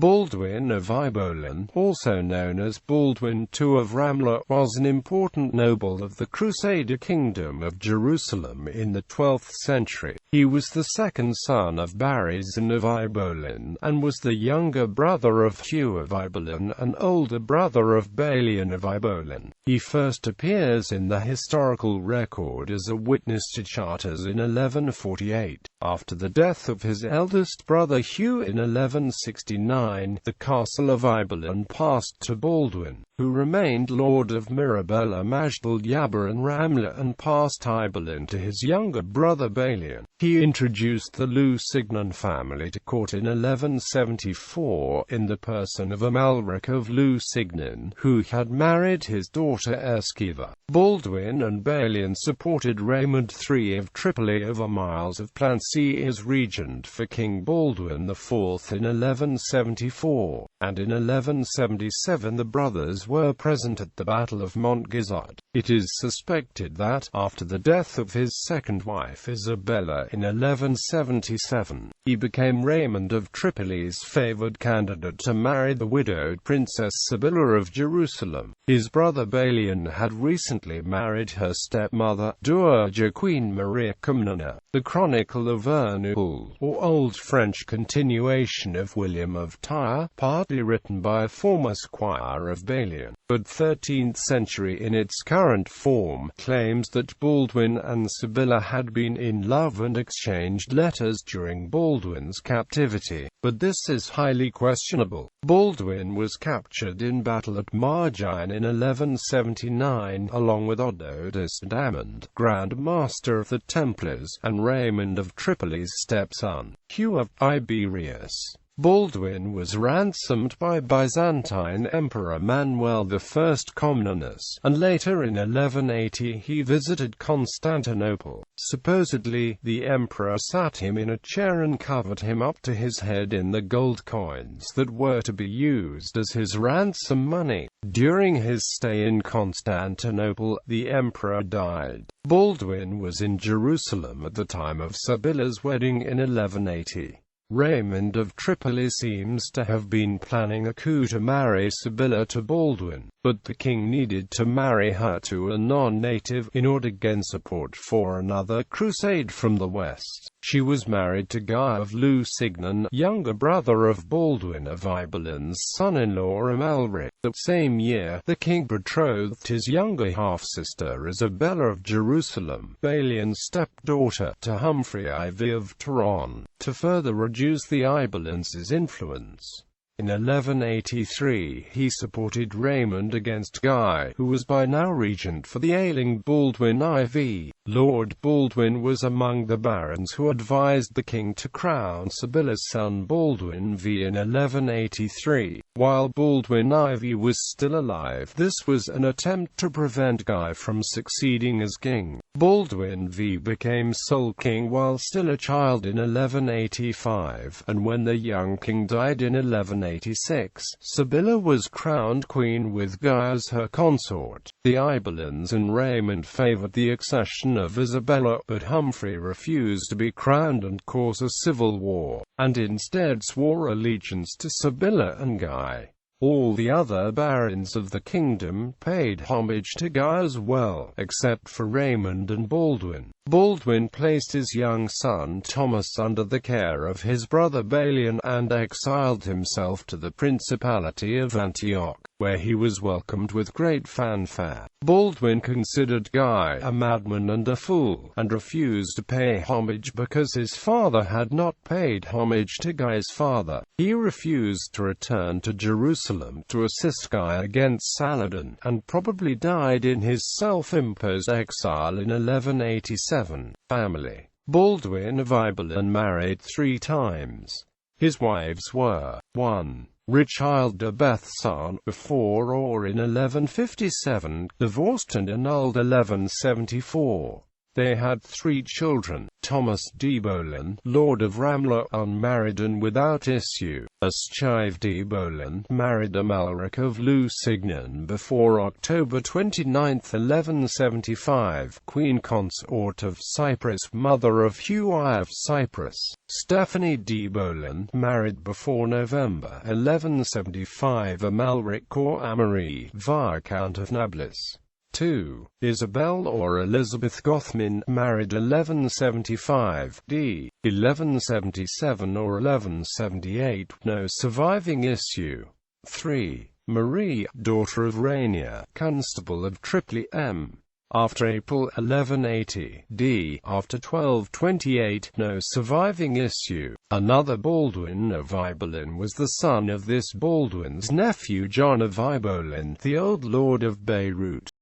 Baldwin of Ibelin, also known as Baldwin II of Ramla, was an important noble of the crusader kingdom of Jerusalem in the 12th century. He was the second son of Barisan of Ibelin, and was the younger brother of Hugh of Ibelin and older brother of Balian of Ibelin. He first appears in the historical record as a witness to charters in 1148. After the death of his eldest brother Hugh in 1169, the castle of Ibelin passed to Baldwin, who remained Lord of Mirabel, Majdal Yaba and Ramla, and passed Ibelin to his younger brother Balian. He introduced the Lusignan family to court in 1174, in the person of Amalric of Lusignan, who had married his daughter Esquiva. Baldwin and Balian supported Raymond III of Tripoli over miles of Plancy as regent for King Baldwin IV in 1174, and in 1177 the brothers were present at the Battle of Montgizard. It is suspected that, after the death of his second wife Isabella in 1177, he became Raymond of Tripoli's favored candidate to marry the widowed Princess Sibylla of Jerusalem. His brother Balian had recently married her stepmother, Dowager Queen Maria Comnena. The Chronicle of Ernul, or Old French continuation of William of Tyre, partly written by a former squire of Balian, but 13th century in its current form, claims that Baldwin and Sibylla had been in love and exchanged letters during Baldwin's captivity, but this is highly questionable. Baldwin was captured in battle at Margine in 1179, along with Odotus Damond, Grand Master of the Templars, and Raymond of Tripoli's stepson, Hugh of Ibelin. Baldwin was ransomed by Byzantine Emperor Manuel I Comnenus, and later in 1180 he visited Constantinople. Supposedly, the emperor sat him in a chair and covered him up to his head in the gold coins that were to be used as his ransom money. During his stay in Constantinople, the emperor died. Baldwin was in Jerusalem at the time of Sibylla's wedding in 1180. Raymond of Tripoli seems to have been planning a coup to marry Sibylla to Baldwin, but the king needed to marry her to a non-native in order to gain support for another crusade from the west. She was married to Guy of Lusignan, younger brother of Baldwin of Ibelin's son-in-law Amalric. That same year, the king betrothed his younger half-sister Isabella of Jerusalem, Balian's stepdaughter, to Humphrey IV of Turon, to further reduce the Ibelins' influence. In 1183, he supported Raymond against Guy, who was by now regent for the ailing Baldwin IV. Lord Baldwin was among the barons who advised the king to crown Sibylla's son Baldwin V in 1183. While Baldwin IV was still alive, this was an attempt to prevent Guy from succeeding as king. Baldwin V became sole king while still a child in 1185, and when the young king died in 1186, Sibylla was crowned queen with Guy as her consort. The Ibelins and Raymond favored the accession of Isabella, but Humphrey refused to be crowned and cause a civil war, and instead swore allegiance to Sibylla and Guy. All the other barons of the kingdom paid homage to Guy as well, except for Raymond and Baldwin. Baldwin placed his young son Thomas under the care of his brother Balian, and exiled himself to the Principality of Antioch, where he was welcomed with great fanfare. Baldwin considered Guy a madman and a fool, and refused to pay homage because his father had not paid homage to Guy's father. He refused to return to Jerusalem to assist Guy against Saladin, and probably died in his self-imposed exile in 1187. Family. Baldwin of Ibelin married 3 times. His wives were 1. Richilda Bethsan, before or in 1157, divorced and annulled 1174. They had 3 children: Thomas d'Ibelin, Lord of Ramla, unmarried and without issue; Hugh of Ibelin, married Amalric of Lusignan before October 29, 1175, Queen Consort of Cyprus, mother of Hugh of Cyprus; Stephanie d'Ibelin, married before November 1175, Amalric or Amaury, Viscount of Nablus. 2. Isabel or Elizabeth Gothman, married 1175, d. 1177 or 1178, no surviving issue. 3. Marie, daughter of Rainier, Constable of Tripoli M. After April 1180, d. after 1228, no surviving issue. Another Baldwin of Ibelin was the son of this Baldwin's nephew John of Ibelin, the old Lord of Beirut.